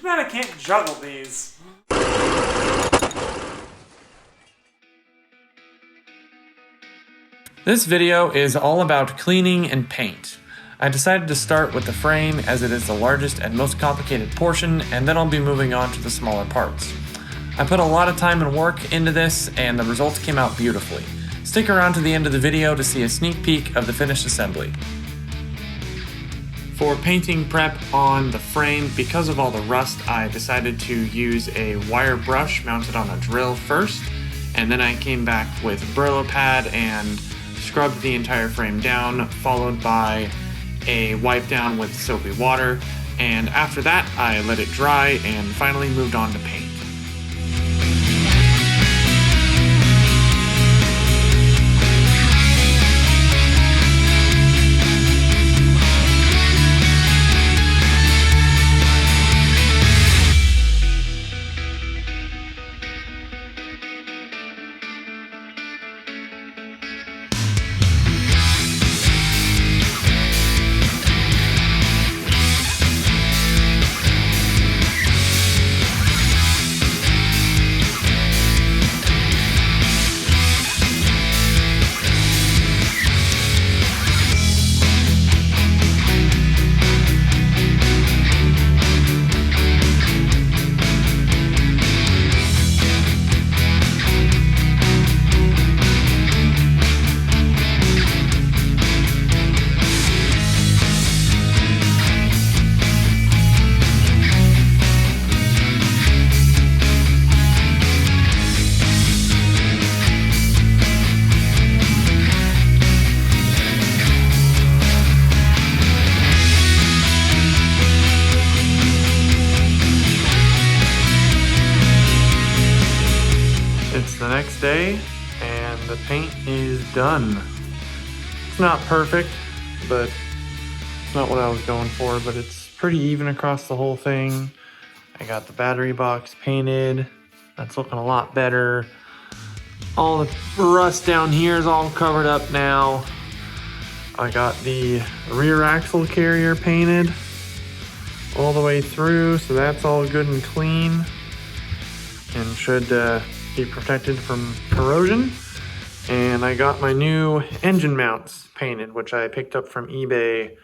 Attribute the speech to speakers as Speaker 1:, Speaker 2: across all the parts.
Speaker 1: bad I can't juggle these. This video is all about cleaning and paint. I decided to start with the frame as it is the largest and most complicated portion, and then I'll be moving on to the smaller parts. I put a lot of time and work into this, and the results came out beautifully. Stick around to the end of the video to see a sneak peek of the finished assembly. For painting prep on the frame, because of all the rust, I decided to use a wire brush mounted on a drill first, and then I came back with a Brillo pad and scrubbed the entire frame down, followed by a wipe down with soapy water, and after that I let it dry and finally moved on to paint. It's the next day and the paint is done. It's not perfect, but it's not what I was going for, but it's pretty even across the whole thing. I got the battery box painted. That's looking a lot better. All the rust down here is all covered up now. I got the rear axle carrier painted all the way through, so that's all good and clean and should be protected from corrosion. And I got my new engine mounts painted, which I picked up from eBay a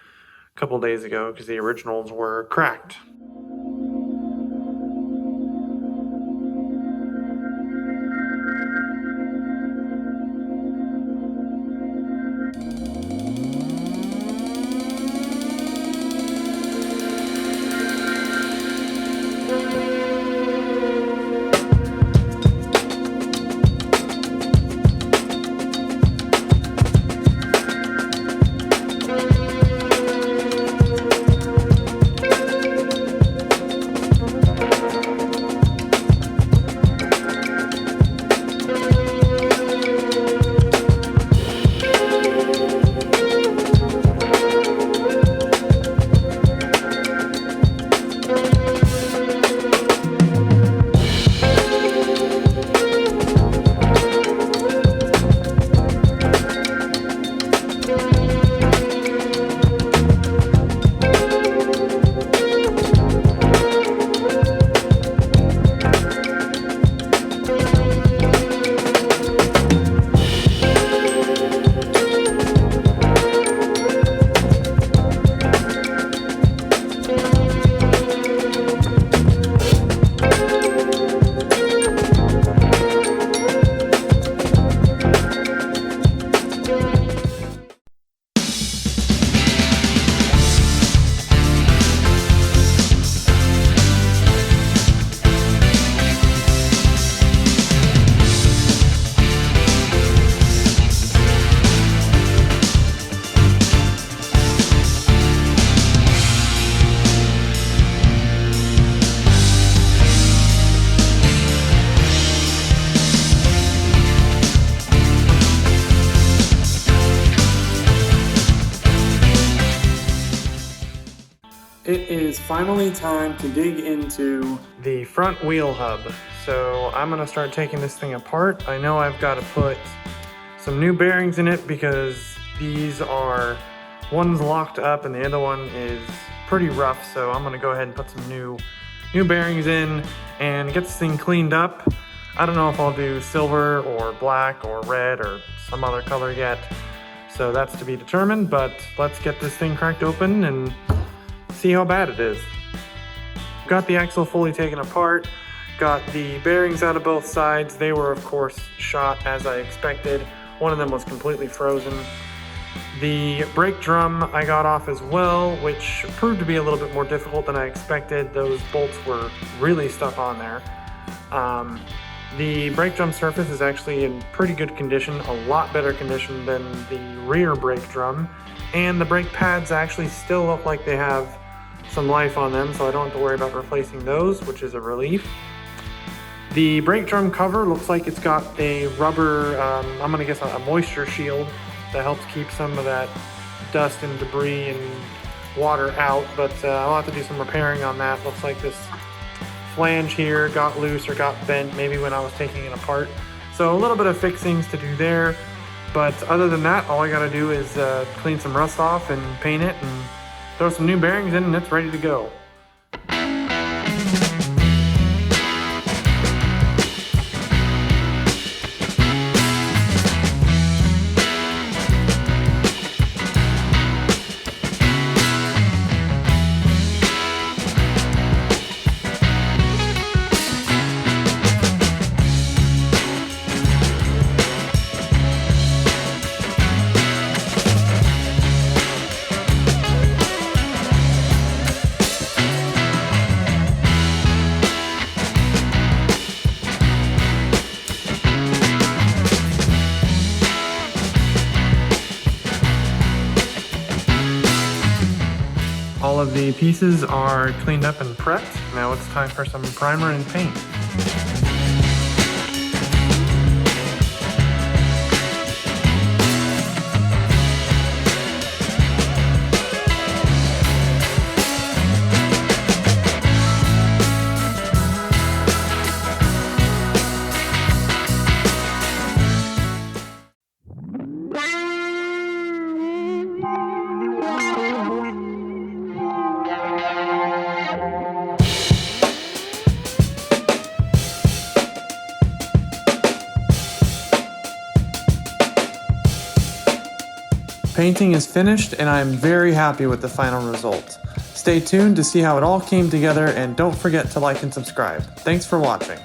Speaker 1: couple days ago because the originals were cracked. It is finally time to dig into the front wheel hub. So I'm gonna start taking this thing apart. I know I've got to put some new bearings in it because these are, one's locked up and the other one is pretty rough. So I'm gonna go ahead and put some new new bearings in and get this thing cleaned up. I don't know if I'll do silver or black or red or some other color yet, so that's to be determined, but let's get this thing cracked open and see how bad it is. Got the axle fully taken apart, got the bearings out of both sides. They were of course shot as I expected. One of them was completely frozen. The brake drum I got off as well, which proved to be a little bit more difficult than I expected. Those bolts were really stuck on there. The brake drum surface is actually in pretty good condition, a lot better condition than the rear brake drum. And the brake pads actually still look like they have some life on them, so I don't have to worry about replacing those, which is a relief. The brake drum cover looks like it's got a rubber, I'm gonna guess a moisture shield that helps keep some of that dust and debris and water out, but I'll have to do some repairing on that. Looks like this flange here got loose or got bent maybe when I was taking it apart. So a little bit of fixings to do there, but other than that, all I gotta do is clean some rust off and paint it and throw some new bearings in and it's ready to go. All of the pieces are cleaned up and prepped. Now it's time for some primer and paint. Painting is finished and I am very happy with the final result. Stay tuned to see how it all came together and don't forget to like and subscribe. Thanks for watching.